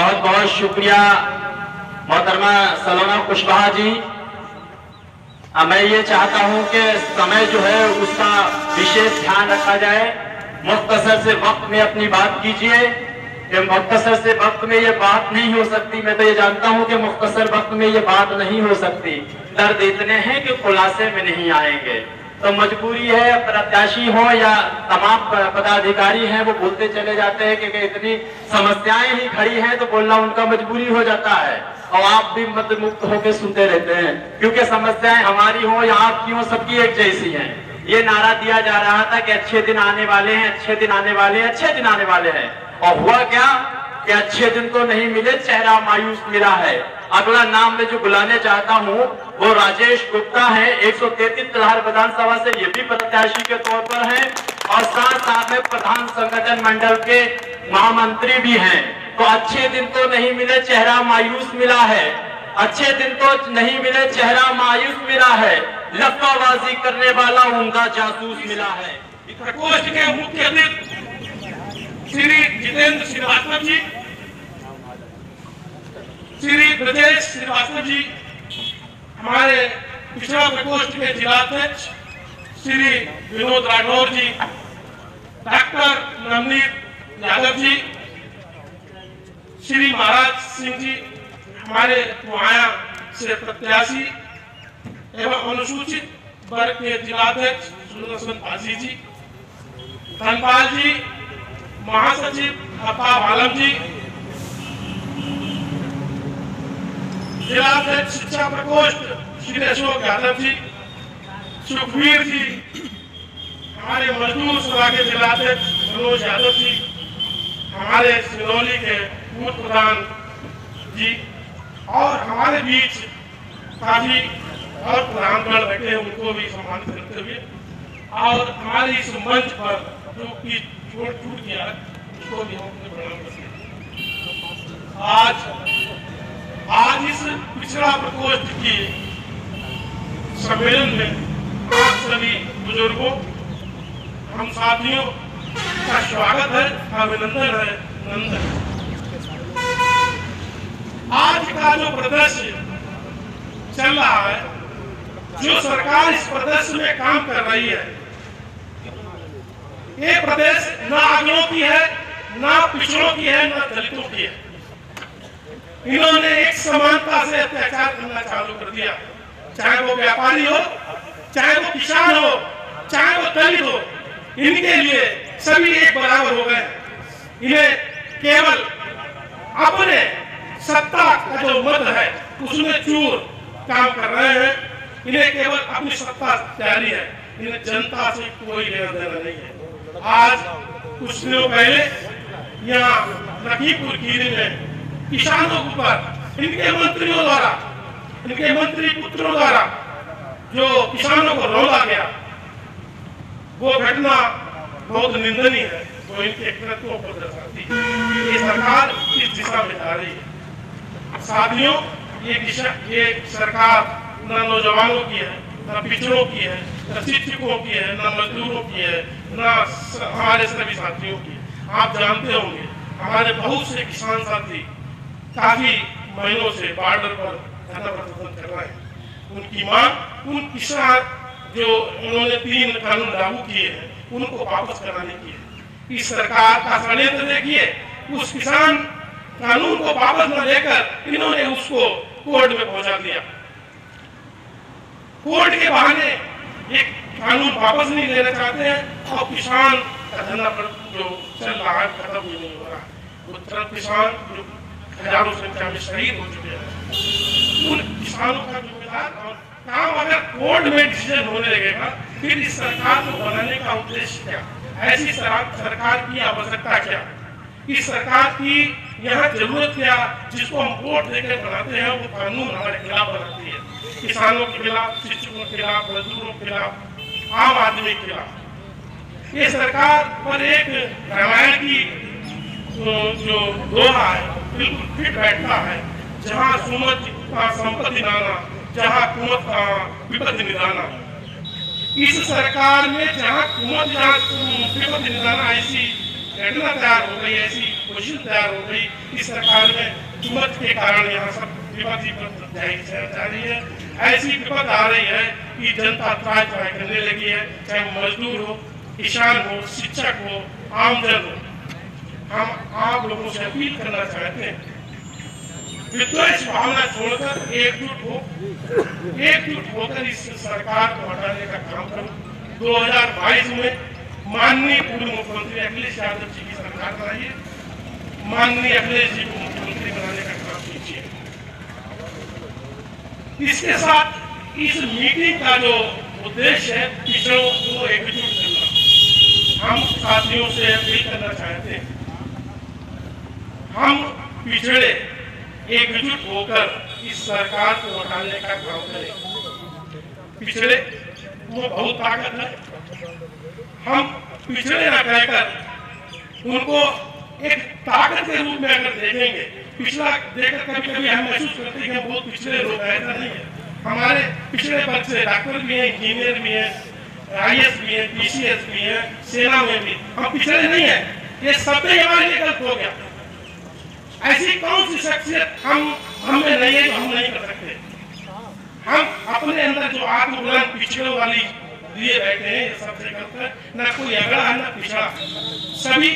बहुत बहुत शुक्रिया मोहतरमा सलोना कुशवाहा जी। मैं ये चाहता हूं कि समय जो है उसका विशेष ध्यान रखा जाए। मुख्तसर से वक्त में अपनी बात कीजिए। कि मुख्तसर से वक्त में ये बात नहीं हो सकती। मैं तो ये जानता हूं कि मुख्तसर वक्त में ये बात नहीं हो सकती। दर्द इतने हैं कि खुलासे में नहीं आएंगे। तो मजबूरी है, प्रत्याशी हो या तमाम पदाधिकारी हैं, वो बोलते चले जाते हैं कि इतनी समस्याएं ही खड़ी हैं, तो बोलना उनका मजबूरी हो जाता है। और आप भी मत मुक्त होकर सुनते रहते हैं, क्योंकि समस्याएं हमारी हो या आपकी हो, सबकी एक जैसी हैं। ये नारा दिया जा रहा था कि अच्छे दिन आने वाले हैं, अच्छे दिन आने वाले हैं, अच्छे दिन आने वाले हैं। और हुआ क्या कि अच्छे दिन तो नहीं मिले, चेहरा मायूस मिला है। अगला नाम मैं जो बुलाने चाहता हूँ वो राजेश गुप्ता है। 133 तलहार विधानसभा से ये भी प्रत्याशी के तौर पर हैं और साथ साथ में प्रधान संगठन मंडल के महामंत्री भी हैं। तो अच्छे दिन तो नहीं मिले, चेहरा मायूस मिला है। अच्छे दिन तो नहीं मिले, चेहरा मायूस मिला है। लफ्फाबाजी करने वाला उनका जासूस मिला है। प्रकोष्ठ के मुख्य अतिथि श्री जितेंद्र श्रीवास्तव जी, श्री ब्रजेश श्रीवास्तव जी, हमारे पिछड़ा प्रकोष्ठ के जिलाध्यक्ष श्री विनोद राठौर जी, डॉक्टर नवनीत यादव जी, श्री महाराज सिंह जी, हमारे मुआया से प्रत्याशी एवं अनुसूचित वर्ग के जिलाध्यक्ष सुदर्शन पाजी जी, धनपाल जी, महासचिव अप्पा बालम जी, जिलाध्यक्ष शिक्षा प्रकोष्ठ श्री अशोक यादव जी, सुखवीर जी, हमारे मजदूर सभा के जिलाध्यक्ष मनोज यादव जी, हमारे सिनौली के पूर्व प्रधान जी, और हमारे बीच काफी और प्रधानगण बैठे हैं, उनको भी सम्मानित करते हुए, और हमारे इस मंच पर जो कि छूट गया उसको भी हम अपने प्रणाम करते हैं। आज इस पिछड़ा प्रकोष्ठ की सम्मेलन में आप सभी बुजुर्गों, हम साथियों का स्वागत है, अभिनंदन है, नंदन। आज का जो प्रदर्शन चल रहा है, जो सरकार इस प्रदेश में काम कर रही है, ये प्रदेश न आदियों की है, न पिछड़ों की है, न दलितों की है। इन्होंने एक समानता से अत्याचार करना चालू कर दिया। चाहे वो व्यापारी हो, चाहे वो किसान हो, चाहे वो दलित हो, इनके लिए सभी एक बराबर हो गए। इन्हें केवल अपने सत्ता का जो मद है उसमें चूर काम कर रहे हैं। इन्हें केवल अपनी सत्ता जारी है, इन्हें जनता से कोई लेना देना नहीं है। आज कुछ दिनों पहले यहाँ लखीमपुर खीरी में किसानों के ऊपर इनके मंत्रियों द्वारा, इनके मंत्री पुत्रों द्वारा जो किसानों को रौंदा गया, वो घटना बहुत निंदनीय है। वो इनके कृत्यों को दर्शाती है। ये सरकार इस दिशा में जा रही है। साथियों, ये सरकार न नौजवानों की है, न पिछड़ों की है, न शिक्षकों की है, न मजदूरों की है, न हमारे सभी साथियों की है। आप जानते होंगे हमारे बहुत से किसान साथी काफी महीनों से बॉर्डर पर धरना प्रदर्शन कर रहे हैं। उनकी मांग, उन किसान जो उन्होंने 3 कानून लागू किए हैं, उनको वापस कराने की है। इस सरकार का षड्यंत्र देखिए, उस किसान कानून को वापस न लेकर इन्होंने उसको कोर्ट में पहुंचा दिया। कोर्ट के बहाने एक कानून वापस नहीं लेना चाहते हैं और किसान का धरना जो चल रहा है खत्म भी नहीं हो रहा। वो तरफ किसान जो हजारों संख्या में शहीद हो चुके हैं, उन किसानों का जिम्मेदार और काम अगर कोर्ट में डिसीजन होने लगेगा, फिर इस सरकार को बनाने का उद्देश्य क्या? ऐसी सरकार की आवश्यकता क्या? इस सरकार की यहाँ जरूरत क्या? जिसको हम वोट देकर बनाते हैं, वो कानून हमारे खिलाफ बनाती है। किसानों के खिलाफ, शिक्षकों के खिलाफ, मजदूरों के खिलाफ, आम आदमी के खिलाफ। ये सरकार पर एक रामायण की जो दोहा है बिल्कुल फिट बैठता है। जहाँ सुमत का संपत्ति नाना, जहाँ कुमत का विपत्ति निदाना। इस सरकार में जहाँ कुमत, जहाँ विपत्ति निदाना, ऐसी घटना तैयार हो गई, ऐसी पोजीशन तैयार हो गई इस सरकार में हिम्मत के कारण यहाँ सब विपत्ति जा रही है। ऐसी विपद आ रही है कि जनता त्राय त्राय करने लगी है, चाहे मजदूर हो, किसान हो, शिक्षक हो, आमजन हो। हम आप लोगों से अपील करना चाहते हैं, विद्वेष भावना छोड़कर एकजुट होकर इस सरकार को हटाने का काम करो। 2022 में माननीय पूर्व मुख्यमंत्री अखिलेश यादव जी की सरकार बनाइए, माननीय अखिलेश जी को मुख्यमंत्री बनाने का काम कीजिए। इसके साथ इस मीटिंग का जो उद्देश्य है पिछड़ों को एकजुट करना, हम साथियों से अपील करना चाहते हैं, हम पिछड़े एकजुट होकर इस सरकार को हटाने का काम करें। पिछड़े वो बहुत ताकत है, हम पिछड़े न कहकर उनको एक ताकत के रूप में अगर देखेंगे, पिछड़ा देखकर कभी कभी हम महसूस करते हैं कि हम बहुत पिछड़े लोग हैं, ऐसा नहीं है। हमारे पिछड़े वर्ग से डॉक्टर भी हैं, इंजीनियर भी हैं, IAS भी हैं, PCS भी हैं, सेना में भी हम पिछड़े नहीं है। ये सब हमारे लिए गलत हो गया। ऐसी कौन सी शख्सियत हम में नहीं है जो हम नहीं कर सकते। हम अपने अंदर जो आत्मबुलंद पिछड़ों वाली लिए बैठे हैं, सबसे गलत है। ना कोई अगड़ा है ना पिछड़ा, सभी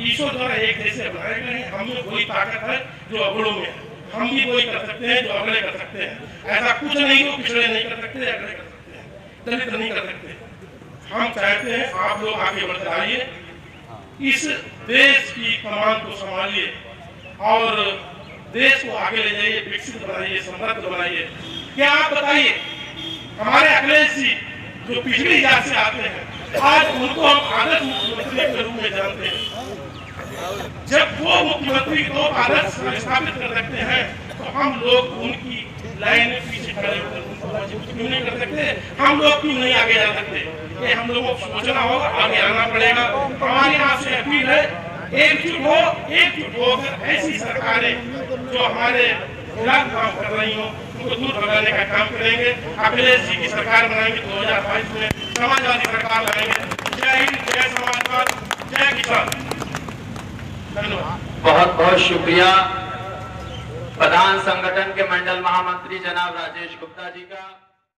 ईश्वर द्वारा एक जैसे बनाए गए हैं। हम में कोई ताकत है जो अगड़ों में है, हम भी कोई कर सकते हैं जो अगले कर सकते हैं। ऐसा कुछ नहीं जो पिछड़े नहीं कर सकते, अगले कर सकते हैं, दलित नहीं कर सकते। हम चाहते हैं आप लोग आगे बढ़ते आइए, इस देश की कमान को संभालिए और देश को आगे ले जाइए, विकसित बनाइए, समृद्ध बनाइए। क्या आप बताइए, हमारे अखिलेश जी जो पिछड़ी जात से आते हैं, आज उनको हम आदर्श मुख्यमंत्री के रूप में जानते हैं। जब वो मुख्यमंत्री को आदर्श स्थापित कर सकते हैं तो हम लोग उनकी लाइन में पीछे खड़े होकर उनको मजबूत क्यों नहीं कर सकते? हम लोग क्यों नहीं आगे जा सकते? ये हम लोगों को सोचना होगा, आगे आना पड़ेगा। हमारी आपसे अपील है, एकजुट होकर ऐसी सरकारें जो हमारे खिलाफ काम कर रही हो उनको दूर भगाने का काम करेंगे। अखिलेश जी की सरकार बनाएंगे, 2022 में समाजवादी सरकार बनाएंगे। जय हिंद, जय समाजवाद, जय किसान। धन्यवाद। बहुत बहुत शुक्रिया प्रधान संगठन के मंडल महामंत्री जनाब राजेश गुप्ता जी का।